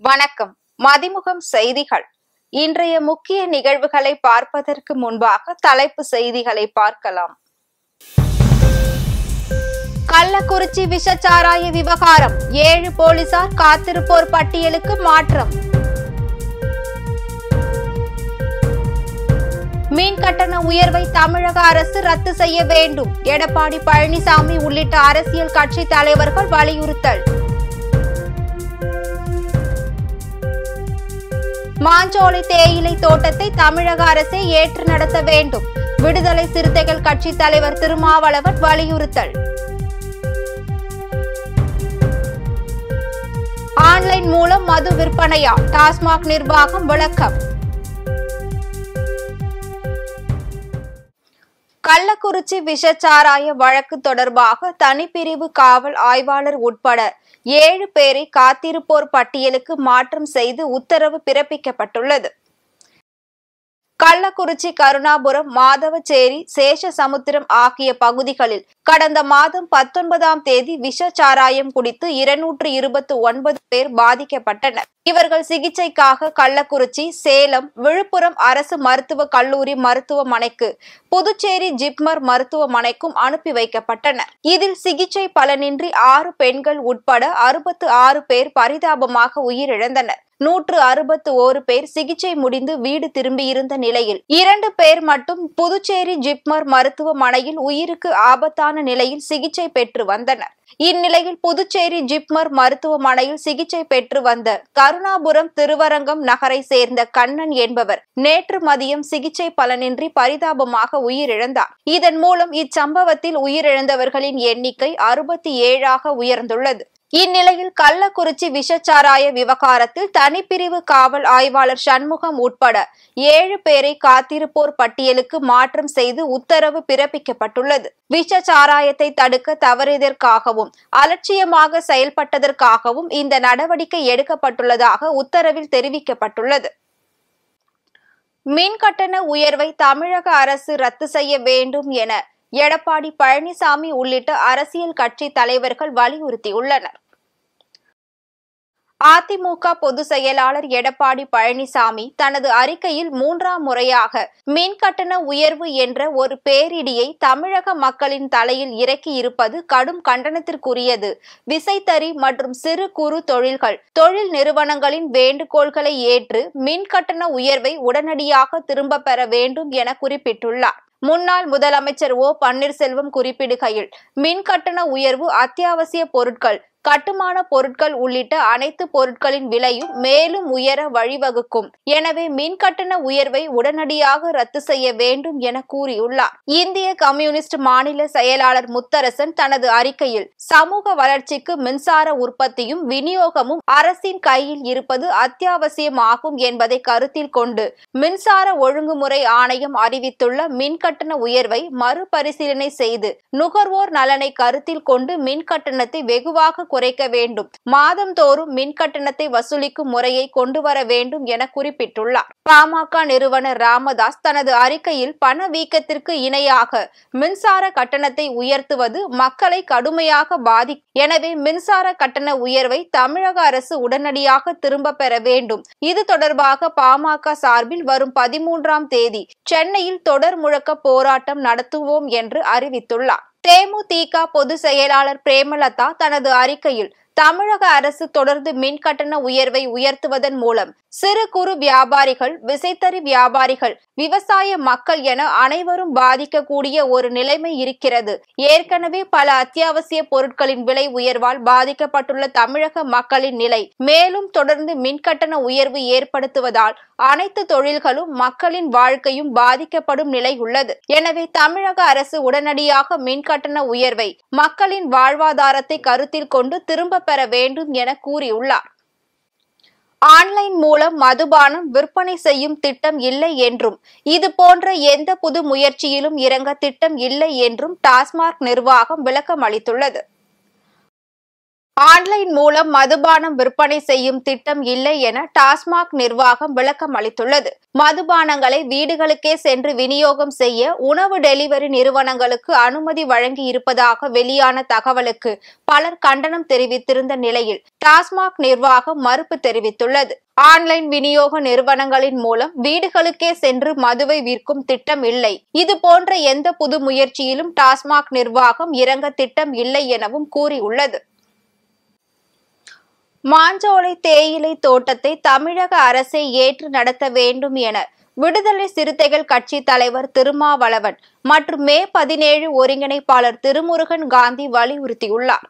வணக்கம். மதிமுகம் செய்திகள். இன்றைய முக்கிய நிகழ்வுகளை பார்ப்பதற்கு முன்பாக தலைப்பு செய்திகளை பார்க்கலாம். கள்ளக்குறிச்சி விஷச்சாராய விவகாரம், 7 போலீசார் காத்திருப்போர் பட்டியலுக்கு மாற்றம். மீன் கட்டண உயர்வை தமிழக அரசு ரத்து செய்ய வேண்டும், எடப்பாடி பழனிசாமி உள்ளிட்ட அரசியல் கட்சி தலைவர்கள் வலியுறுத்தல். மாஞ்சோலை தேயிலை தோட்டத்தை தமிழக அரசே ஏற்று நடத்த வேண்டும், விடுதலை சிறுத்தைகள் கட்சி தலைவர் திருமாவளவன் வலியுறுத்தல். ஆன்லைன் மூலம் மது விற்பனையா? டாஸ்மாக் நிர்வாகம் விளக்கம். கள்ளக்குறிச்சி விஷச்சாராய வழக்கு தொடர்பாக தனிப்பிரிவு காவல் ஆய்வாளர் உட்பட 7 பேரை காத்திருப்போர் பட்டியலுக்கு மாற்றம் செய்து உத்தரவு பிறப்பிக்கப்பட்டுள்ளது. கள்ளக்குறிச்சி, கருணாபுரம், மாதவச்சேரி, சேஷசமுத்திரம் ஆகிய பகுதிகளில் கடந்த மாதம் 19ஆம் தேதி விஷச்சாராயம் குடித்து 229 பேர் பாதிக்கப்பட்டனர். இவர்கள் சிகிச்சைக்காக கள்ளக்குறிச்சி, சேலம், விழுப்புரம் அரசு மருத்துவக் கல்லூரி மருத்துவமனைக்கு, புதுச்சேரி ஜிப்மர் மருத்துவமனைக்கும் அனுப்பி வைக்கப்பட்டனர். இதில் சிகிச்சை பலனின்றி 6 பெண்கள் உட்பட 66 பேர் பரிதாபமாக உயிரிழந்தனர். 161 பேர் சிகிச்சை முடிந்து வீடு திரும்பியிருந்த நிலையில் 2 பேர் மட்டும் புதுச்சேரி ஜிப்மர் மருத்துவமனையில் உயிருக்கு ஆபத்தான நிலையில் சிகிச்சை பெற்று வந்தனர். இந்நிலையில் புதுச்சேரி ஜிப்மர் மருத்துவமனையில் சிகிச்சை பெற்று வந்த கருணாபுரம் திருவரங்கம் நகரை சேர்ந்த கண்ணன் என்பவர் நேற்று மதியம் சிகிச்சை பலனின்றி பரிதாபமாக உயிரிழந்தார். இதன் மூலம் இச்சம்பவத்தில் உயிரிழந்தவர்களின் எண்ணிக்கை 67ஆக உயர்ந்துள்ளது. இந்நிலையில் கள்ளக்குறிச்சி விஷச்சாராய விவகாரத்தில் தனிப்பிரிவு காவல் ஆய்வாளர் சண்முகம் உட்பட 7 பேரை காத்திருப்போர் பட்டியலுக்கு மாற்றம் செய்து உத்தரவு பிறப்பிக்கப்பட்டுள்ளது. விஷச்சாராயத்தை தடுக்க தவறியதற்காகவும் அலட்சியமாக செயல்பட்டதற்காகவும் இந்த நடவடிக்கை எடுக்கப்பட்டுள்ளதாக உத்தரவில் தெரிவிக்கப்பட்டுள்ளது. மின் கட்டண உயர்வை தமிழக அரசு ரத்து செய்ய வேண்டும் என எடப்பாடி பழனிசாமி உள்ளிட்ட அரசியல் கட்சி தலைவர்கள் வலியுறுத்தியுள்ளனர். அதிமுக பொதுச் செயலாளர் எடப்பாடி பழனிசாமி தனது அறிக்கையில் 3ஆம் முறையாக மின் கட்டண உயர்வு என்ற ஒரு பேரிடியை தமிழக மக்களின் தலையில் இறக்கி இருப்பது கடும் கண்டனத்திற்குரியது. விசைத்தறி மற்றும் சிறு குறு தொழில் நிறுவனங்களின் வேண்டுகோள்களை ஏற்று மின் கட்டண உயர்வை உடனடியாக திரும்ப பெற வேண்டும் என குறிப்பிட்டுள்ளார். முன்னாள் முதலமைச்சர் ஓ பன்னீர்செல்வம் குறிப்பிடுகையில், மின் கட்டண உயர்வு அத்தியாவசிய பொருட்கள், கட்டுமான பொருட்கள் உள்ளிட்ட அனைத்து பொருட்களின் விலையும் மேலும் உயர வழிவகுக்கும். எனவே மின் கட்டண உயர்வை உடனடியாக ரத்து செய்ய வேண்டும் என கூறியுள்ளார். இந்திய கம்யூனிஸ்ட் மாநில செயலாளர் முத்தரசன் தனது அறிக்கையில், சமூக வளர்ச்சிக்கு மின்சார உற்பத்தியும் விநியோகமும் அரசின் கையில் இருப்பது அத்தியாவசியமாகும் என்பதை கருத்தில் கொண்டு மின்சார ஒழுங்குமுறை ஆணையம் அறிவித்துள்ள மின் கட்டண உயர்வை மறுபரிசீலனை செய்து நுகர்வோர் நலனை கருத்தில் கொண்டு மின் கட்டணத்தை வெகுவாக குறைக்க வேண்டும். மாதந்தோறும் மின் கட்டணத்தை வசூலிக்கும் முறையை கொண்டு வர வேண்டும் என குறிப்பிட்டுள்ளார். பாமக நிறுவனர் ராமதாஸ் தனது அறிக்கையில், பணவீக்கத்திற்கு இணையாக மின்சார கட்டணத்தை உயர்த்துவது மக்களை கடுமையாக பாதிக்கும். எனவே மின்சார கட்டண உயர்வை தமிழக அரசு உடனடியாக திரும்ப பெற வேண்டும். இது தொடர்பாக பாமக சார்பில் வரும் 13ஆம் தேதி சென்னையில் தொடர் முழக்க போராட்டம் நடத்துவோம் என்று அறிவித்துள்ளார். தேமுதிக பொதுச் செயலாளர் பிரேமலதா தனது அறிக்கையில், தமிழக அரசு தொடர்ந்து மின் கட்டண உயர்வை உயர்த்துவதன் மூலம் சிறு குறு வியாபாரிகள், விசைத்தறி வியாபாரிகள், விவசாய மக்கள் என அனைவரும் பாதிக்கக்கூடிய ஒரு நிலைமை இருக்கிறது. ஏற்கனவே பல அத்தியாவசிய பொருட்களின் விலை உயர்வால் பாதிக்கப்பட்டுள்ள தமிழக மக்களின் நிலை மேலும் தொடர்ந்து மின் கட்டண உயர்வு ஏற்படுத்துவதால் அனைத்து தொழில்களும் மக்களின் வாழ்க்கையும் பாதிக்கப்படும் நிலை உள்ளது. எனவே தமிழக அரசு உடனடியாக மின் கட்டண உயர்வை மக்களின் வாழ்வாதாரத்தை கருத்தில் கொண்டு திரும்ப பெற வேண்டும் என கூறியுள்ளார். ஆன்லைன் மூலம் மதுபானம் விற்பனை செய்யும் திட்டம் இல்லை என்றும், இது போன்ற எந்த புது முயற்சியிலும் இறங்க திட்டம் இல்லை என்றும் டாஸ்மாக் நிர்வாகம் விளக்கம் அளித்துள்ளது. ஆன்லைன் மூலம் மதுபானம் விற்பனை செய்யும் திட்டம் இல்லை என டாஸ்மாக் நிர்வாகம் விளக்கம் அளித்துள்ளது. மதுபானங்களை வீடுகளுக்கே சென்று விநியோகம் செய்ய உணவு டெலிவரி நிறுவனங்களுக்கு அனுமதி வழங்கி இருப்பதாக வெளியான தகவலுக்கு பலர் கண்டனம் தெரிவித்திருந்த நிலையில் டாஸ்மாக் நிர்வாகம் மறுப்பு தெரிவித்துள்ளது. ஆன்லைன் விநியோக நிறுவனங்களின் மூலம் வீடுகளுக்கே சென்று மதுவை விற்கும் திட்டம் இல்லை. இதுபோன்ற எந்த புது முயற்சியிலும் டாஸ்மாக் நிர்வாகம் இறங்க திட்டம் இல்லை எனவும் கூறியுள்ளது. மாஞ்சோலை தேயிலை தோட்டத்தை தமிழக அரசே ஏற்று நடத்த வேண்டும் என விடுதலை சிறுத்தைகள் கட்சி தலைவர் திருமாவளவன் மற்றும் மே 17 ஒருங்கிணைப்பாளர் திருமுருகன் காந்தி வலியுறுத்தியுள்ளார்.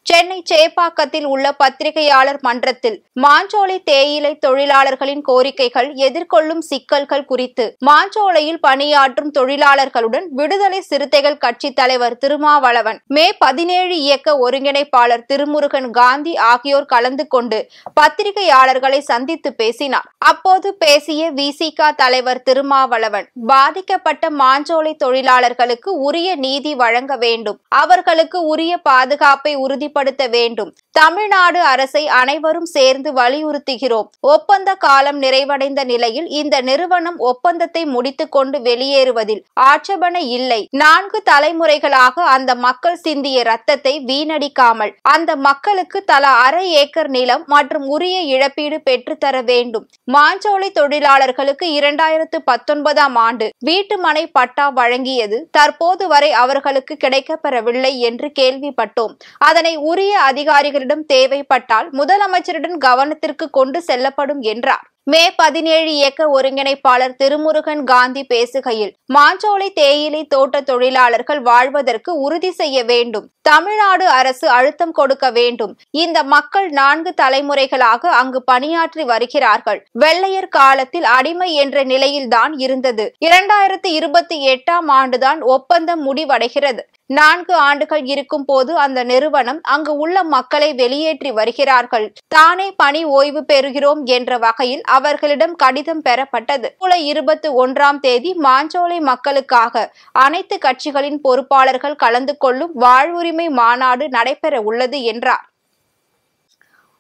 சென்னை சேப்பாக்கத்தில் உள்ள பத்திரிகையாளர் மன்றத்தில் மாஞ்சோலை தேயிலை தொழிலாளர்களின் கோரிக்கைகள், எதிர்கொள்ளும் சிக்கல்கள் குறித்து மாஞ்சோலையில் பணியாற்றும் தொழிலாளர்களுடன் விடுதலை சிறுத்தைகள் கட்சி தலைவர் திருமாவளவன், மே 17 இயக்க ஒருங்கிணைப்பாளர் திருமுருகன் காந்தி ஆகியோர் கலந்து கொண்டு பத்திரிகையாளர்களை சந்தித்து பேசினார். அப்போது பேசிய விசிக தலைவர் திருமாவளவன், பாதிக்கப்பட்ட மாஞ்சோலை தொழிலாளர்களுக்கு உரிய நீதி வழங்க வேண்டும், அவர்களுக்கு உரிய பாதுகாப்பை உறுதிப்படுத்த வேண்டும். தமிழ்நாடு அரசை அனைவரும் சேர்ந்து வலியுறுத்துகிறோம். ஒப்பந்த காலம் நிறைவடைந்த நிலையில் இந்த நிறுவனம் ஒப்பந்தத்தை முடித்துக் கொண்டு வெளியேறுவதில் ஆட்சேபனை இல்லை. 4 தலைமுறைகளாக அந்த மக்கள் சிந்திய ரத்தத்தை வீணடிக்காமல் அந்த மக்களுக்கு தலா அரை ஏக்கர் நிலம் மற்றும் உரிய இழப்பீடு பெற்றுத்தர வேண்டும். மாஞ்சோலை தொழிலாளர்களுக்கு 2019ஆம் ஆண்டு வீட்டுமனை பட்டா வழங்கியது தற்போது வரை அவர்களுக்கு கிடைக்கப்பெறவில்லை என்று கேள்விப்பட்டோம். அதனை உரிய அதிகாரிகளிடம் தேவைப்பட்டால் முதலமைச்சரிடம் கவனத்திற்கு கொண்டு செல்லப்படும் என்றார். மே 17 இயக்க ஒருங்கிணைப்பாளர் திருமுருகன் காந்தி பேசுகையில், மாஞ்சோலை தேயிலை தோட்ட தொழிலாளர்கள் வாழ்வதற்கு உறுதி செய்ய வேண்டும். தமிழ்நாடு அரசு அழுத்தம் கொடுக்க வேண்டும். இந்த மக்கள் 4 தலைமுறைகளாக அங்கு பணியாற்றி வருகிறார்கள். வெள்ளையர் காலத்தில் அடிமை என்ற நிலையில்தான் இருந்தது. 2028ஆம் ஆண்டுதான் ஒப்பந்தம் முடிவடைகிறது. 4 ஆண்டுகள் இருக்கும் போது அந்த நிறுவனம் அங்கு உள்ள மக்களை வெளியேற்றி வருகிறார்கள். தானே பணி ஓய்வு பெறுகிறோம் என்ற வகையில் அவர்களிடம் கடிதம் பெறப்பட்டது. ஜூலை 21ஆம் தேதி மாஞ்சோலை மக்களுக்காக அனைத்து கட்சிகளின் பொறுப்பாளர்கள் கலந்து கொள்ளும் வாழ்வுரிமை மாநாடு நடைபெற உள்ளது என்றார்.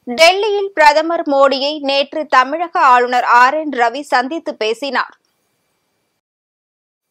டெல்லியில் பிரதமர் மோடியை நேற்று தமிழக ஆளுநர் RN ரவி சந்தித்து பேசினார்.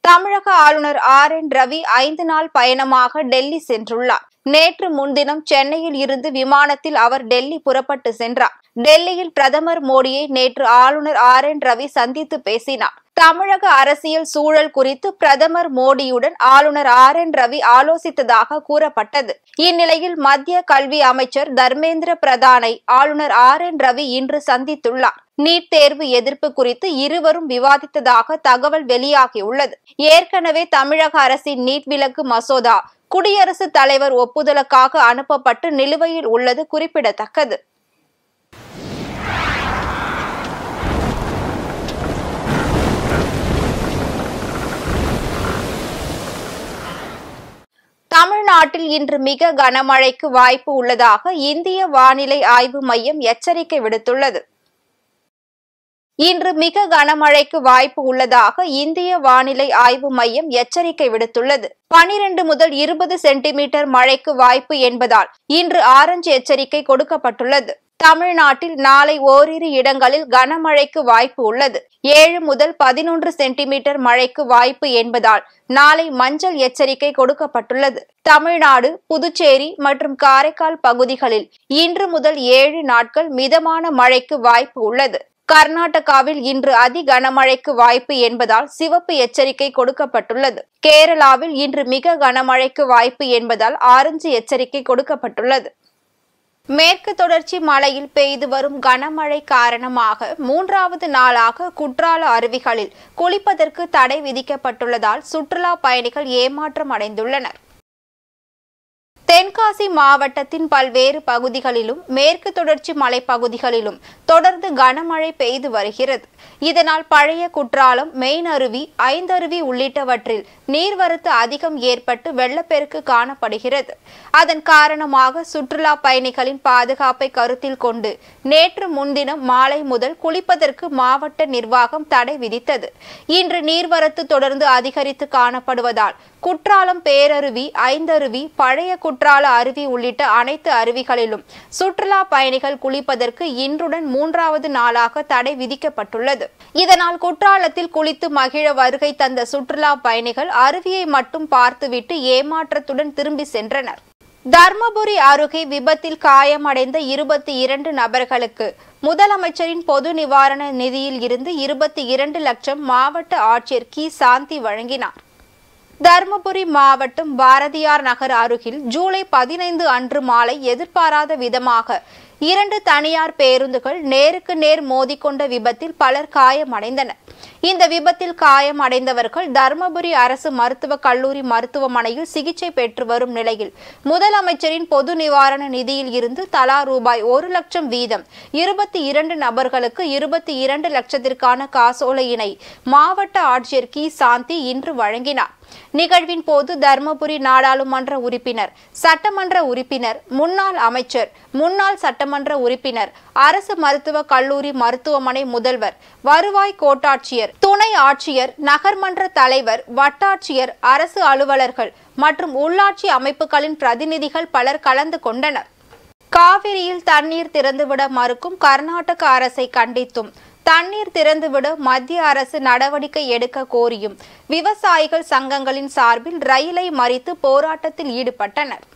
தமிழக ஆளுநர் RN ரவி 5 நாள் பயணமாக டெல்லி சென்றுள்ளார். நேற்று முன்தினம் சென்னையில் இருந்து விமானத்தில் அவர் டெல்லி புறப்பட்டு சென்றார். டெல்லியில் பிரதமர் மோடியை நேற்று ஆளுநர் RN ரவி சந்தித்து பேசினார். தமிழக அரசியல் சூழல் குறித்து பிரதமர் மோடியுடன் ஆளுநர் RN ரவி ஆலோசித்ததாக கூறப்பட்டது. இந்நிலையில் மத்திய கல்வி அமைச்சர் தர்மேந்திர பிரதானை ஆளுநர் RN ரவி இன்று சந்தித்துள்ளார். நீட் தேர்வு எதிர்ப்பு குறித்து இருவரும் விவாதித்ததாக தகவல் வெளியாகியுள்ளது. ஏற்கனவே தமிழக அரசின் நீட் விலக்கு மசோதா குடியரசுத் தலைவர் ஒப்புதலுக்காக அனுப்பப்பட்டு நிலுவையில் உள்ளது குறிப்பிடத்தக்கது. தமிழ்நாட்டில் இன்று மிக கனமழைக்கு வாய்ப்பு உள்ளதாக இந்திய வானிலை ஆய்வு மையம் எச்சரிக்கை விடுத்துள்ளது. இன்று மிக கனமழைக்கு வாய்ப்பு உள்ளதாக இந்திய வானிலை ஆய்வு மையம் எச்சரிக்கை விடுத்துள்ளது. 12 முதல் 20 சென்டிமீட்டர் மழைக்கு வாய்ப்பு என்பதால் இன்று ஆரஞ்சு எச்சரிக்கை கொடுக்கப்பட்டுள்ளது. தமிழ்நாட்டில் நாளை ஓரிரு இடங்களில் கனமழைக்கு வாய்ப்பு உள்ளது. 7 முதல் 11 சென்டிமீட்டர் மழைக்கு வாய்ப்பு என்பதால் நாளை மஞ்சள் எச்சரிக்கை கொடுக்கப்பட்டுள்ளது. தமிழ்நாடு, புதுச்சேரி மற்றும் காரைக்கால் பகுதிகளில் இன்று முதல் 7 நாட்கள் மிதமான மழைக்கு வாய்ப்பு உள்ளது. கர்நாடகாவில் இன்று அதி கனமழைக்கு வாய்ப்பு என்பதால் சிவப்பு எச்சரிக்கை கொடுக்கப்பட்டுள்ளது. கேரளாவில் இன்று மிக கனமழைக்கு வாய்ப்பு என்பதால் ஆரஞ்சு எச்சரிக்கை கொடுக்கப்பட்டுள்ளது. மேற்கு தொடர்ச்சி மலையில் பெய்து வரும் கனமழை காரணமாக 3வது நாளாக குற்றால அருவிகளில் குளிப்பதற்கு தடை விதிக்கப்பட்டுள்ளதால் சுற்றுலா பயணிகள் ஏமாற்றம் அடைந்துள்ளனர். தென்காசி மாவட்டத்தின் பல்வேறு பகுதிகளிலும் மேற்கு தொடர்ச்சி மலைப்பகுதிகளிலும் தொடர்ந்து கனமழை பெய்து வருகிறது. இதனால் பழைய குற்றாலம், மெயின் அருவி, ஐந்தருவி உள்ளிட்டவற்றில் நீர்வரத்து அதிகம் ஏற்பட்டு வெள்ளப்பெருக்கு காணப்படுகிறது. அதன் காரணமாக சுற்றுலா பயணிகளின் பாதுகாப்பை கருத்தில் கொண்டு நேற்று முன்தினம் மாலை முதல் குளிப்பதற்கு மாவட்ட நிர்வாகம் தடை விதித்தது. இன்று நீர்வரத்து தொடர்ந்து அதிகரித்து காணப்படுவதால் குற்றாலம், பேரருவி, ஐந்தருவி, பழைய குற்றால அருவி உள்ளிட்ட அனைத்து அருவிகளிலும் சுற்றுலா பயணிகள் குளிப்பதற்கு இன்றுடன் 3வது நாளாக தடை விதிக்கப்பட்டுள்ளது. இதனால் குற்றாலத்தில் குளித்து மகிழ வருகை தந்த சுற்றுலா பயணிகள் அருவியை மட்டும் பார்த்துவிட்டு ஏமாற்றத்துடன் திரும்பி சென்றனர். தர்மபுரி அருகே விபத்தில் காயமடைந்த 22 நபர்களுக்கு முதலமைச்சரின் பொது நிவாரண நிதியில் இருந்து 22 லட்சம் மாவட்ட ஆட்சியர் கி. சாந்தி வழங்கினார். தர்மபுரி மாவட்டம் பாரதியார் நகர் அருகில் ஜூலை 15 அன்று மாலை எதிர்பாராத விதமாக 2 தனியார் பேருந்துகள் நேருக்கு நேர் மோதிக்கொண்ட விபத்தில் பலர் காயமடைந்தனர். இந்த விபத்தில் காயமடைந்தவர்கள் தர்மபுரி அரசு மருத்துவக் கல்லூரி மருத்துவமனையில் சிகிச்சை பெற்று வரும் நிலையில் முதலமைச்சரின் பொது நிவாரண நிதியில் இருந்து தலா ரூபாய் 1 லட்சம் வீதம் 22 நபர்களுக்கு 22 லட்சத்திற்கான காசோலையினை மாவட்ட ஆட்சியர் கி. சாந்தி இன்று வழங்கினார். நிகழ்வின் போது தர்மபுரி நாடாளுமன்ற உறுப்பினர், சட்டமன்ற உறுப்பினர், முன்னாள் அமைச்சர், முன்னாள் சட்டமன்ற உறுப்பினர், அரசு மருத்துவக் கல்லூரி மருத்துவமனை முதல்வர், வருவாய் கோட்டாட்சியர், துணை ஆட்சியர், நகர்மன்ற தலைவர், வட்டாட்சியர், அரசு அலுவலர்கள் மற்றும் உள்ளாட்சி அமைப்புகளின் பிரதிநிதிகள் பலர் கலந்து கொண்டனர். காவிரியில் தண்ணீர் திறந்துவிட மறுக்கும் கர்நாடக அரசை கண்டித்தும் தண்ணீர் திறந்துவிட மத்திய அரசு நடவடிக்கை எடுக்க கோரியும் விவசாயிகள் சங்கங்களின் சார்பில் ரயிலை மறித்து போராட்டத்தில் ஈடுபட்டனர்.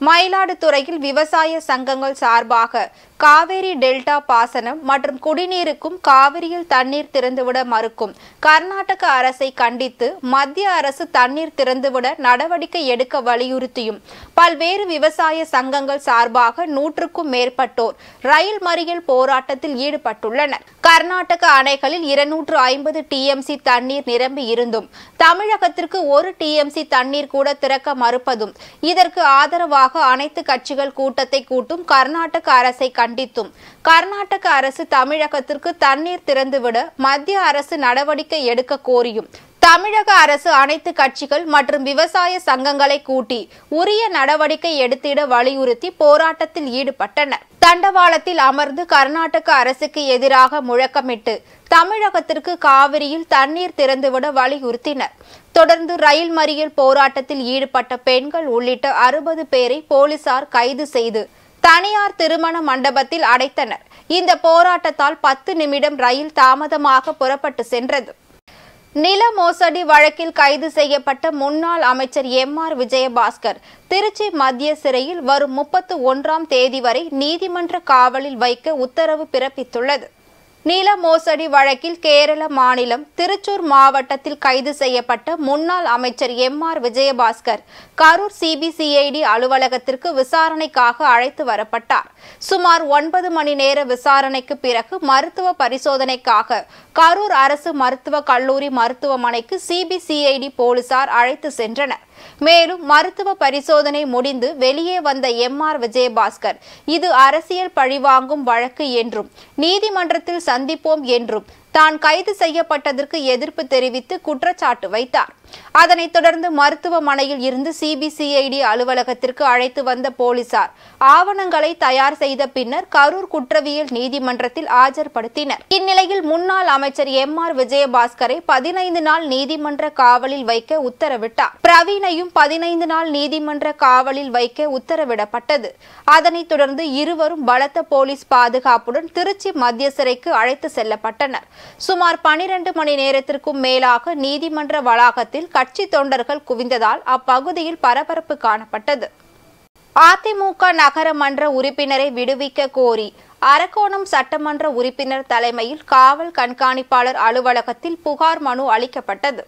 மயிலாடுதுறையில் விவசாய சங்கங்கள் சார்பாக காவிரி டெல்டா பாசனம் மற்றும் குடிநீருக்கும் காவிரியில் தண்ணீர் திறந்துவிட மறுக்கும் கர்நாடக அரசை கண்டித்து மத்திய அரசு தண்ணீர் திறந்துவிட நடவடிக்கை எடுக்க வலியுறுத்தியும் பல்வேறு விவசாய சங்கங்கள் சார்பாக 100க்கும் மேற்பட்டோர் ரயில் மறியல் போராட்டத்தில் ஈடுபட்டுள்ளனர். கர்நாடக அணைகளில் 250 டிஎம்சி தண்ணீர் நிரம்பி இருந்தும் தமிழகத்திற்கு 1 டிஎம்சி தண்ணீர் கூட திறக்க மறுப்பதும் இதற்கு ஆதரவாக அனைத்து கட்சிகள் கூட்டத்தை கூட்டும் கர்நாடக அரசை கண்டித்தும் கர்நாடக அரசு தமிழகத்திற்கு தண்ணீர் திறந்துவிட மத்திய அரசு நடவடிக்கை எடுக்க கோரியும் தமிழக அரசு அனைத்து கட்சிகள் மற்றும் விவசாய சங்கங்களை கூட்டி உரிய நடவடிக்கை எடுத்திட வலியுறுத்தி போராட்டத்தில் ஈடுபட்டனர். தண்டவாளத்தில் அமர்ந்து கர்நாடக அரசுக்கு எதிராக முழக்கமிட்டு தமிழகத்திற்கு காவிரியில் தண்ணீர் திறந்துவிட வலியுறுத்தினர். தொடர்ந்து ரயில் மறியல் போராட்டத்தில் ஈடுபட்ட பெண்கள் உள்ளிட்ட 60 பேரை போலீசார் கைது செய்து தனியார் திருமண மண்டபத்தில் அடைத்தனர். இந்த போராட்டத்தால் 10 நிமிடம் ரயில் தாமதமாக புறப்பட்டு சென்றது. நில மோசடி வழக்கில் கைது செய்யப்பட்ட முன்னாள் அமைச்சர் எம்.ஆர். விஜயபாஸ்கர் திருச்சி மத்திய சிறையில் வரும் 31ஆம் தேதி வரை நீதிமன்ற காவலில் வைக்க உத்தரவு பிறப்பித்துள்ளது. நில மோசடி வழக்கில் கேரள மாநிலம் திருச்சூர் மாவட்டத்தில் கைது செய்யப்பட்ட முன்னாள் அமைச்சர் எம்.ஆர். விஜயபாஸ்கர் கரூர் சிபிசிஐடி அலுவலகத்திற்கு விசாரணைக்காக அழைத்து வரப்பட்டார். சுமார் 9 மணி நேர விசாரணைக்கு பிறகு மருத்துவ பரிசோதனைக்காக கரூர் அரசு மருத்துவக் கல்லூரி மருத்துவமனைக்கு சிபிசிஐடி போலீசார் அழைத்து சென்றனர். மேலும் மருத்துவ பரிசோதனை முடிந்து வெளியே வந்த எம்.ஆர். விஜயபாஸ்கர் இது அரசியல் பழிவாங்கும் வழக்கு என்றும் நீதிமன்றத்தில் சந்திப்போம் என்றும் தான் கைது செய்யப்பட்டதற்கு எதிர்ப்பு தெரிவித்து குற்றச்சாட்டு வைத்தார். அதனைத் தொடர்ந்து மருத்துவமனையில் இருந்து சிபிசிஐடி அலுவலகத்திற்கு அழைத்து வந்த போலீசார் ஆவணங்களை தயார் செய்த பின்னர் கரூர் குற்றவியல் நீதிமன்றத்தில் ஆஜர்படுத்தினர். இந்நிலையில் முன்னாள் அமைச்சர் எம்.ஆர். விஜயபாஸ்கரை 15 நாள் நீதிமன்ற காவலில் வைக்க உத்தரவிட்டார். பிரவீனையும் 15 நாள் நீதிமன்ற காவலில் வைக்க உத்தரவிடப்பட்டது. அதனைத் தொடர்ந்து இருவரும் பலத்த போலீஸ் பாதுகாப்புடன் திருச்சி மத்திய சிறைக்கு அழைத்து செல்லப்பட்டனர். சுமார் 12 மணி நேரத்திற்கும் மேலாக நீதிமன்ற வளாகத்தில் கட்சி தொண்டர்கள் குவிந்ததால் அப்பகுதியில் பரபரப்பு காணப்பட்டது. அதிமுக நகரமன்ற உறுப்பினரை விடுவிக்க கோரி அரக்கோணம் சட்டமன்ற உறுப்பினர் தலைமையில் காவல் கண்காணிப்பாளர் அலுவலகத்தில் புகார் மனு அளிக்கப்பட்டது.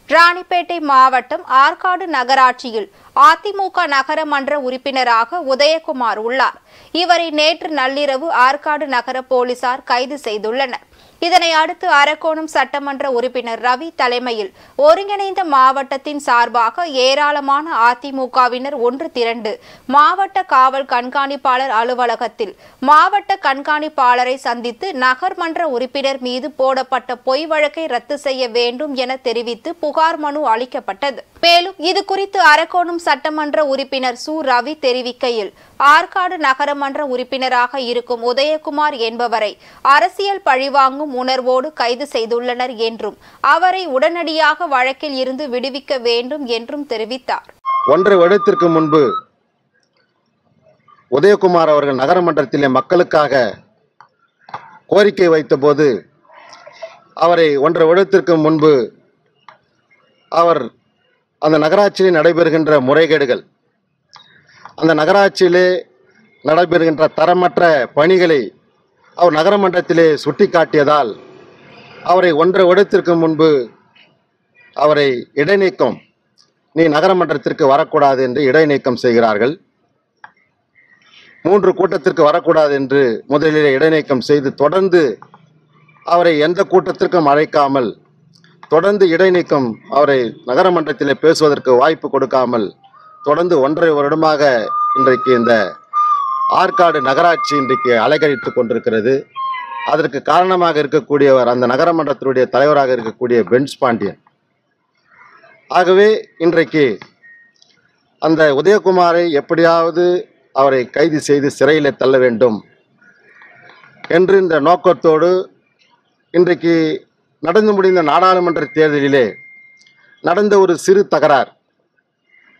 ராணிப்பேட்டை மாவட்டம் ஆற்காடு நகராட்சியில் அதிமுக நகரமன்ற உறுப்பினராக உதயகுமார் உள்ளார். இவரை நேற்று நள்ளிரவு ஆற்காடு நகர போலீசார் கைது செய்துள்ளனர். இதனை அடுத்து அரக்கோணம் சட்டமன்ற உறுப்பினர் ரவி தலைமையில் ஒருங்கிணைந்த மாவட்டத்தின் சார்பாக ஏராளமான அதிமுகவினர் ஒன்று திரண்டு மாவட்ட காவல் கண்காணிப்பாளர் அலுவலகத்தில் மாவட்ட கண்காணிப்பாளரை சந்தித்து நகர்மன்ற உறுப்பினர் மீது போடப்பட்ட பொய் வழக்கை ரத்து செய்ய வேண்டும் என தெரிவித்து புகார் மனு அளிக்கப்பட்டது. மேலும் இதுகுறித்து அரக்கோணம் சட்டமன்ற உறுப்பினர் சு. ரவி தெரிவிக்கையில், ஆற்காடு நகரமன்ற உறுப்பினராக இருக்கும் உதயகுமார் என்பவரை அரசியல் பழிவாங்கும் உணர்வோடு கைது செய்துள்ளனர் என்றும் அவரை உடனடியாக வழக்கில் இருந்து விடுவிக்க வேண்டும் என்றும் தெரிவித்தார். 1.5 வருடத்திற்கு முன்பு உதயகுமார் அவர்கள் நகரமன்றத்திலே மக்களுக்காக கோரிக்கை வைத்தபோது அவரை 1.5 வருடத்திற்கு முன்பு அவர் அந்த நகராட்சியில் நடைபெறுகின்ற முறைகேடுகள், அந்த நகராட்சியிலே நடைபெறுகின்ற தரமற்ற பணிகளை அவர் நகரமன்றத்திலே சுட்டிக்காட்டியதால் அவரை 1.5 வருடத்திற்கு முன்பு அவரை இடைநீக்கம், நீ நகரமன்றத்திற்கு வரக்கூடாது என்று இடைநீக்கம் செய்கிறார்கள். 3 கூட்டத்திற்கு வரக்கூடாது என்று முதலிலே இடைநீக்கம் செய்து தொடர்ந்து அவரை எந்த கூட்டத்திற்கும் அழைக்காமல், தொடர்ந்து இடைநீக்கம், அவரை நகரமன்றத்திலே பேசுவதற்கு வாய்ப்பு கொடுக்காமல் தொடர்ந்து 1.5 வருடமாக இன்றைக்கு இந்த ஆற்காடு நகராட்சி இன்றைக்கு அலைக்கழித்துக் கொண்டிருக்கிறது. அதற்கு காரணமாக இருக்கக்கூடியவர் அந்த நகரமன்றத்தினுடைய தலைவராக இருக்கக்கூடிய பென்ஸ் பாண்டியன். ஆகவே இன்றைக்கு அந்த உதயகுமாரை எப்படியாவது அவரை கைது செய்து சிறையிலே தள்ள வேண்டும் என்று இந்த நோக்கத்தோடு இன்றைக்கு நடந்து முடிந்த நாடாளுமன்ற தேர்தலிலே நடந்த ஒரு சிறு தகராறு,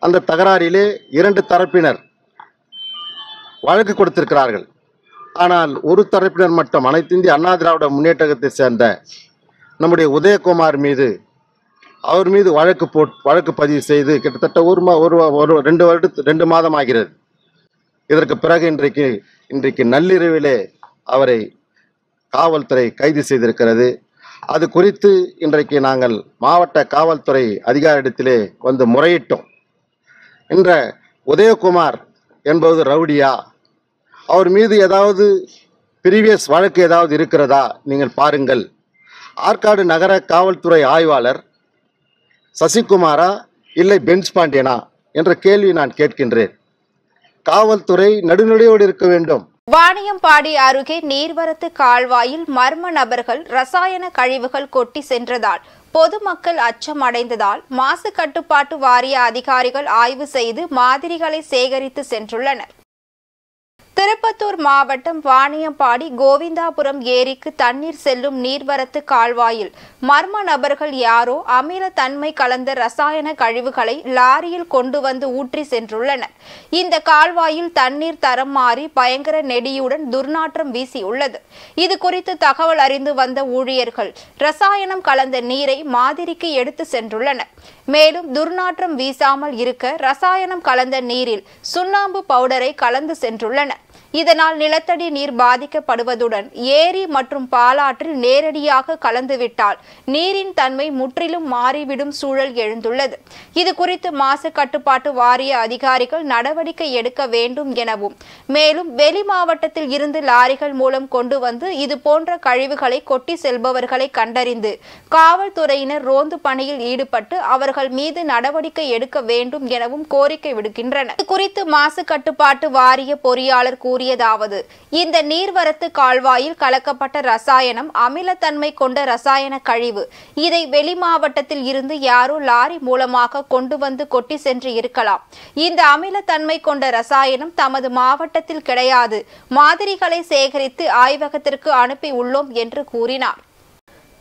அந்த தகராறிலே 2 தரப்பினர் வழக்கு கொடுத்திருக்கிறார்கள். ஆனால் ஒரு தரப்பினர் மட்டும் அனைத்து இந்திய அண்ணா திராவிட முன்னேற்றத்தை சேர்ந்த நம்முடைய உதயகுமார் மீது, அவர் மீது வழக்கு பதிவு செய்து கிட்டத்தட்ட 2 மாதம் ஆகிறது. இதற்கு பிறகு இன்றைக்கு நள்ளிரவிலே அவரை காவல்துறை கைது செய்திருக்கிறது. அது குறித்து இன்றைக்கு நாங்கள் மாவட்ட காவல்துறை அதிகாரியிடத்திலே வந்து முறையிட்டோம். என்ற உதயகுமார் என்பது ரவுடியா, அவர் மீது ஏதாவது ப்ரீவியஸ் வழக்கு ஏதாவது இருக்கிறதா நீங்கள் பாருங்கள். ஆற்காடு நகர காவல்துறை ஆய்வாளர் சசிகுமாரா இல்லை பென்ஸ் பாண்டியனா என்ற கேள்வி நான் கேட்கின்றேன். காவல்துறை நடுநிலையோடு இருக்க வேண்டும். வாணியம்பாடி அருகே நீர்வரத்து கால்வாயில் மர்ம நபர்கள் ரசாயன கழிவுகள் கொட்டி சென்றதால் பொதுமக்கள் அச்சம் அடைந்ததால் மாசு கட்டுப்பாட்டு வாரிய அதிகாரிகள் ஆய்வு செய்து மாதிரிகளை சேகரித்து சென்றுள்ளனர். திருப்பத்தூர் மாவட்டம் வாணியம்பாடி கோவிந்தாபுரம் ஏரிக்கு தண்ணீர் செல்லும் நீர்வரத்து கால்வாயில் மர்ம நபர்கள் யாரோ அமிலத்தன்மை கலந்த ரசாயன கழிவுகளை லாரியில் கொண்டு வந்து ஊற்றி சென்றுள்ளனர். இந்த கால்வாயில் தண்ணீர் தரம் மாறி பயங்கர நெடியுடன் துர்நாற்றம் வீசியுள்ளது. இது குறித்து தகவல் அறிந்து வந்த ஊழியர்கள் ரசாயனம் கலந்த நீரை மாதிரிக்கு எடுத்து சென்றுள்ளனர். மேலும் துர்நாற்றம் வீசாமல் இருக்க ரசாயனம் கலந்த நீரில் சுண்ணாம்பு பவுடரை கலந்து சென்றுள்ளனர். இதனால் நிலத்தடி நீர் பாதிக்கப்படுவதுடன் ஏரி மற்றும் பாலாற்றில் நேரடியாக கலந்துவிட்டால் நீரின் தன்மை முற்றிலும் மாறிவிடும் சூழல் எழுந்துள்ளது. இது குறித்து மாசு கட்டுப்பாட்டு வாரிய அதிகாரிகள் நடவடிக்கை எடுக்க வேண்டும் எனவும், மேலும் வெளி மாவட்டத்தில் இருந்து லாரிகள் மூலம் கொண்டு வந்து இது போன்ற கழிவுகளை கொட்டி செல்பவர்களை கண்டறிந்து காவல்துறையினர் ரோந்து பணியில் ஈடுபட்டு அவர்கள் மீது நடவடிக்கை எடுக்க வேண்டும் எனவும் கோரிக்கை விடுக்கின்றனர். இது குறித்து மாசு கட்டுப்பாட்டு வாரிய பொறியாளர் கூறியதாவது, இந்த நீர்வரத்து கால்வாயில் கலக்கப்பட்ட ரசாயனம் அமிலத்தன்மை கொண்ட ரசாயன கழிவு. இதை வெளி மாவட்டத்தில் இருந்து யாரோ லாரி மூலமாக கொண்டு வந்து கொட்டி சென்று இருக்கலாம். இந்த அமிலத்தன்மை கொண்ட ரசாயனம் தமது மாவட்டத்தில் கிடையாது. மாதிரிகளை சேகரித்து ஆய்வகத்திற்கு அனுப்பி உள்ளோம் என்று கூறினார்.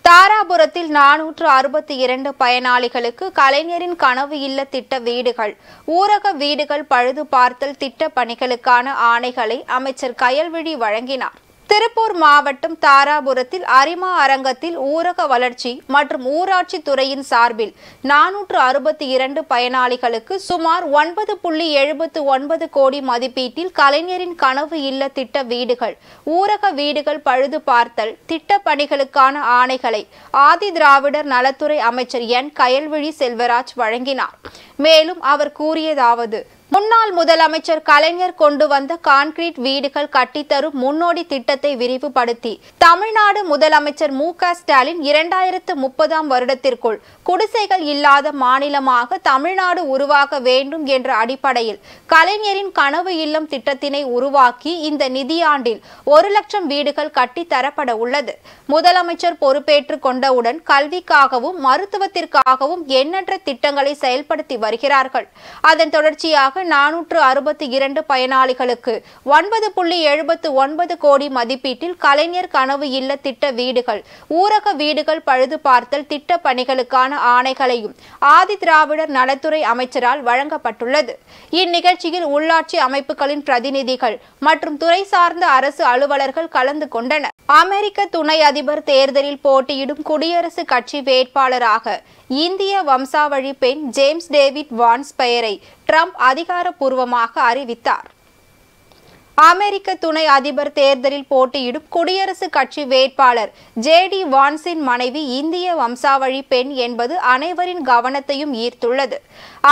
தாராபுரத்தில் 462 பயனாளிகளுக்கு கலைஞரின் கனவு இல்ல திட்ட வீடுகள், ஊரக வீடுகள் பழுது பார்த்தல் திட்ட பணிகளுக்கான ஆணைகளை அமைச்சர் கயல்விழி வழங்கினார். திருப்பூர் மாவட்டம் தாராபுரத்தில் அரிமா அரங்கத்தில் ஊரக வளர்ச்சி மற்றும் ஊராட்சி துறையின் சார்பில் 462 பயனாளிகளுக்கு சுமார் 9.79 கோடி மதிப்பீட்டில் கலைஞரின் கனவு இல்ல திட்ட வீடுகள், ஊரக வீடுகள் பழுது பார்த்தல் திட்ட பணிகளுக்கான ஆணைகளை ஆதி திராவிடர் நலத்துறை அமைச்சர் என் கயல்விழி செல்வராஜ் வழங்கினார். மேலும் அவர் கூறியதாவது, முன்னாள் முதலமைச்சர் கலைஞர் கொண்டு வந்த கான்கிரீட் வீடுகள் கட்டித்தரும் முன்னோடி திட்டத்தை விரிவுபடுத்தி தமிழ்நாடு முதலமைச்சர் மு.க. ஸ்டாலின் 2030ஆம் வருடத்திற்குள் குடிசைகள் இல்லாத மாநிலமாக தமிழ்நாடு உருவாக வேண்டும் என்ற அடிப்படையில் கலைஞரின் கனவு இல்லம் திட்டத்தினை உருவாக்கி இந்த நிதியாண்டில் 1 லட்சம் வீடுகள் கட்டி தரப்பட உள்ளது. முதலமைச்சர் பொறுப்பேற்றுக் கொண்டவுடன் கல்விக்காகவும் மருத்துவத்திற்காகவும் எண்ணற்ற திட்டங்களை செயல்படுத்தி வருகிறார்கள். அதன் தொடர்ச்சியாக 1462 பயனாளிகளுக்கு 9.79 கோடி மதிப்பீட்டில் கலைஞர் கனவு இல்ல திட்ட வீடுகள், ஊரக வீடுகள் பழுது பார்த்தல் திட்ட பணிகளுக்கான ஆணைகளையும் ஆதி திராவிடர் நலத்துறை அமைச்சரால் வழங்கப்பட்டுள்ளது. இந்நிகழ்ச்சியில் உள்ளாட்சி அமைப்புகளின் பிரதிநிதிகள் மற்றும் துறை சார்ந்த அரசு அலுவலர்கள் கலந்து கொண்டனர். அமெரிக்க துணை அதிபர் தேர்தலில் போட்டியிடும் குடியரசுக் கட்சி வேட்பாளராக இந்திய வம்சாவழி பெண் ஜேம்ஸ் டேவிட் வான்ஸ் பெயரை ட்ரம்ப் அதிகாரப்பூர்வமாக அறிவித்தார். அமெரிக்க துணை அதிபர் தேர்தலில் போட்டியிடும் குடியரசுக் கட்சி வேட்பாளர் ஜேடி வான்ஸின் மனைவி இந்திய வம்சாவழி பெண் என்பது அனைவரின் கவனத்தையும் ஈர்த்துள்ளது.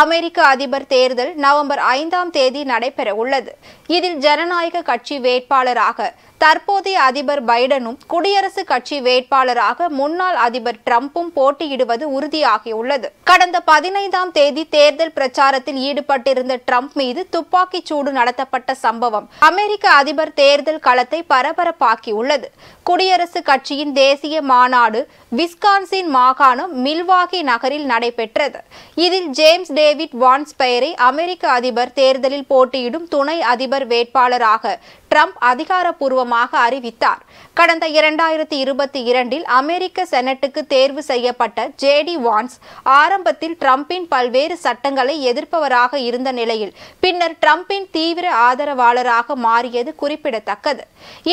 அமெரிக்க அதிபர் தேர்தல் நவம்பர் 5ஆம் தேதி நடைபெற உள்ளது. இதில் ஜனநாயக கட்சி வேட்பாளராக தற்போதைய அதிபர் பைடனும், குடியரசுக் கட்சி வேட்பாளராக முன்னாள் அதிபர் டிரம்பும் போட்டியிடுவது உறுதியாகியுள்ளது. கடந்த 15ஆம் தேதி தேர்தல் பிரச்சாரத்தில் ஈடுபட்டிருந்த டிரம்ப் மீது துப்பாக்கிச் சூடு நடத்தப்பட்ட சம்பவம் அமெரிக்க அதிபர் தேர்தல் களத்தை பரபரப்பாக்கியுள்ளது. குடியரசுக் கட்சியின் தேசிய மாநாடு விஸ்கான்சின் மாகாணம் மில்வாகி நகரில் நடைபெற்றது. இதில் ஜேம்ஸ் டேவிட் வான்ஸ் பெயரை அமெரிக்க அதிபர் தேர்தலில் போட்டியிடும் துணை அதிபர் வேட்பாளராக ட்ரம்ப் அதிகாரப்பூர்வமாக அறிவித்தார். கடந்த 2022இல் அமெரிக்க செனட்டுக்கு தேர்வு செய்யப்பட்ட ஜேடி வான்ஸ் ஆரம்பத்தில் டிரம்பின் பல்வேறு சட்டங்களை எதிர்ப்பவராக இருந்த நிலையில் பின்னர் டிரம்பின் தீவிர ஆதரவாளராக மாறியது குறிப்பிடத்தக்கது.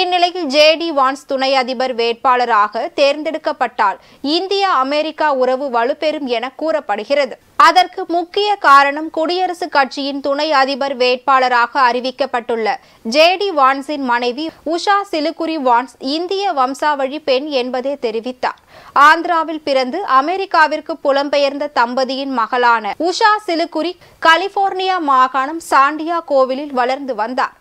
இந்நிலையில் ஜேடி வான்ஸ் துணை அதிபர் வேட்பாளராக தேர்ந்தெடுக்கப்பட்டால் இந்தியா அமெரிக்கா உறவு வலுப்பெறும் என கூறப்படுகிறது. அதற்கு முக்கிய காரணம் குடியரசுக் கட்சியின் துணை அதிபர் வேட்பாளராக அறிவிக்கப்பட்டுள்ள ஜேடி வான்ஸின் மனைவி உஷா சிலுகுரி வான்ஸ் இந்திய வம்சாவழி பெண் என்பதே தெரிவித்தார். ஆந்திராவில் பிறந்து அமெரிக்காவிற்கு புலம்பெயர்ந்த தம்பதியின் மகளான உஷா சிலுகுரி கலிபோர்னியா மாகாணம் சாண்டியா கோவிலில் வளர்ந்து வந்தார்.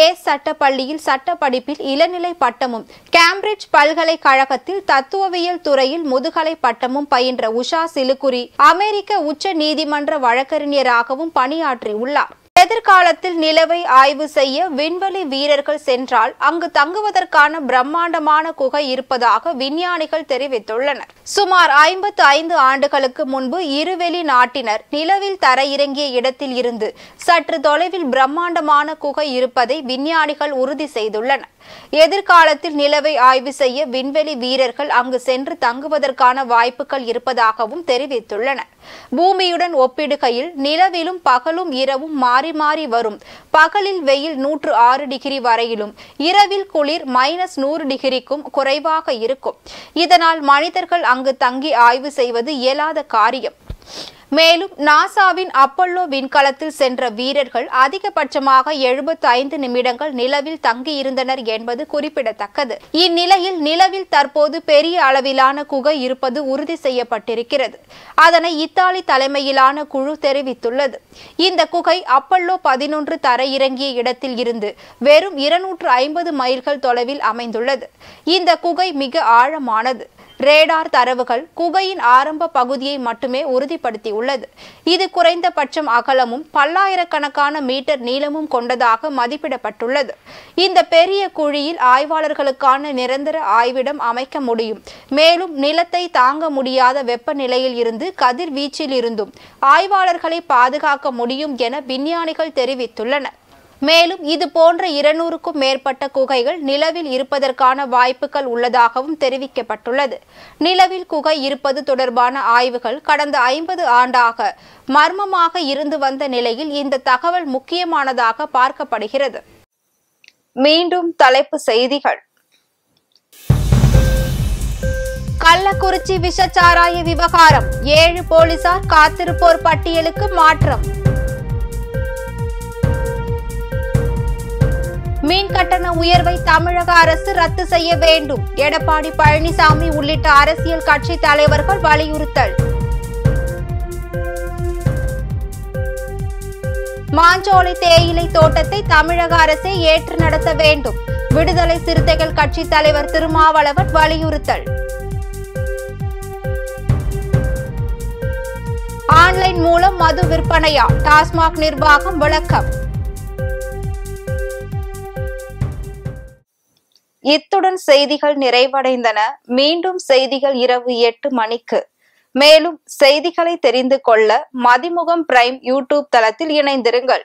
ஏஸ் சட்டப்பள்ளியில் சட்ட படிப்பில் இளநிலை பட்டமும், கேம்பிரிட்ஜ் பல்கலைக்கழகத்தில் தத்துவவியல் துறையில் முதுகலை பட்டமும் பயின்ற உஷா சிலுகுரி அமெரிக்க உச்ச நீதிமன்ற வழக்கறிஞராகவும் பணியாற்றியுள்ளார். எதிர்காலத்தில் நிலவை ஆய்வு செய்ய விண்வெளி வீரர்கள் சென்றால் அங்கு தங்குவதற்கான பிரம்மாண்டமான குகை இருப்பதாக விஞ்ஞானிகள் தெரிவித்துள்ளனர். சுமார் 55 ஆண்டுகளுக்கு முன்பு இருவெளி நாட்டினர் நிலவில் தரையிறங்கிய இடத்தில் இருந்து சற்று தொலைவில் பிரம்மாண்டமான குகை இருப்பதை விஞ்ஞானிகள் உறுதி செய்துள்ளனர். எதிர்காலத்தில் நிலவை ஆய்வு செய்ய விண்வெளி வீரர்கள் அங்கு சென்று தங்குவதற்கான வாய்ப்புகள் இருப்பதாகவும் தெரிவித்துள்ளனர். பூமியுடன் ஒப்பிடுகையில் நிலவிலும் பகலும் இரவும் மாறி மாறி வரும். பகலில் வெயில் 106 டிகிரி வரையிலும், இரவில் குளிர் -100 டிகிரிக்கும் குறைவாக இருக்கும். இதனால் மனிதர்கள் அங்கு தங்கி ஆய்வு செய்வது இயலாத காரியம். மேலும் நாசாவின் அப்பல்லோ விண்கலத்தில் சென்ற வீரர்கள் அதிகபட்சமாக 75 நிமிடங்கள் நிலவில் தங்கியிருந்தனர் என்பது குறிப்பிடத்தக்கது. இந்நிலையில் நிலவில் தற்போது பெரிய அளவிலான குகை இருப்பது உறுதி செய்யப்பட்டிருக்கிறது. அதனை இத்தாலி தலைமையிலான குழு தெரிவித்துள்ளது. இந்த குகை அப்பல்லோ 11 தரையிறங்கிய இடத்தில் இருந்து வெறும் 250 மைல்கள் தொலைவில் அமைந்துள்ளது. இந்த குகை மிக ஆழமானது. ரேடார் தரவுகள் குகையின் ஆரம்ப பகுதியை மட்டுமே உறுதிப்படுத்தியுள்ளது. இது குறைந்தபட்சம் அகலமும் பல்லாயிரக்கணக்கான மீட்டர் நீளமும் கொண்டதாக மதிப்பிடப்பட்டுள்ளது. இந்த பெரிய குழியில் ஆய்வாளர்களுக்கான நிரந்தர ஆய்விடம் அமைக்க முடியும். மேலும் நிலத்தை தாங்க முடியாத வெப்பநிலையில் இருந்து கதிர்வீச்சில் இருந்தும் ஆய்வாளர்களை பாதுகாக்க முடியும் என விஞ்ஞானிகள் தெரிவித்துள்ளனர். மேலும் இது போன்ற 200க்கும் மேற்பட்ட குகைகள் நிலவில் இருப்பதற்கான வாய்ப்புகள் உள்ளதாகவும் தெரிவிக்கப்பட்டுள்ளது. நிலவில் குகை இருப்பது தொடர்பான ஆய்வுகள் கடந்த 50 ஆண்டாக மர்மமாக இருந்து வந்த நிலையில் இந்த தகவல் முக்கியமானதாக பார்க்கப்படுகிறது. மீண்டும் தலைப்புச் செய்திகள். கள்ளக்குறிச்சி விஷச்சாராய விவகாரம், 7 போலீசார் காத்திருப்போர் பட்டியலுக்கு மாற்றம். மீன் கட்டண உயர்வை தமிழக அரசு ரத்து செய்ய வேண்டும், எடப்பாடி பழனிசாமி உள்ளிட்ட அரசியல் கட்சி தலைவர்கள் வலியுறுத்தல். மாஞ்சோலை தேயிலை தோட்டத்தை தமிழக அரசே ஏற்று நடத்த வேண்டும், விடுதலை சிறுத்தைகள் கட்சி தலைவர் திருமாவளவன் வலியுறுத்தல். ஆன்லைன் மூலம் மது விற்பனையா, டாஸ்மாக் நிர்வாகம் விளக்கம். இத்துடன் செய்திகள் நிறைவடைந்தன. மீண்டும் செய்திகள் இரவு 8 மணிக்கு. மேலும் செய்திகளை தெரிந்து கொள்ள மதிமுகம் பிரைம் யூடியூப் தளத்தில் இணைந்திருங்கள்.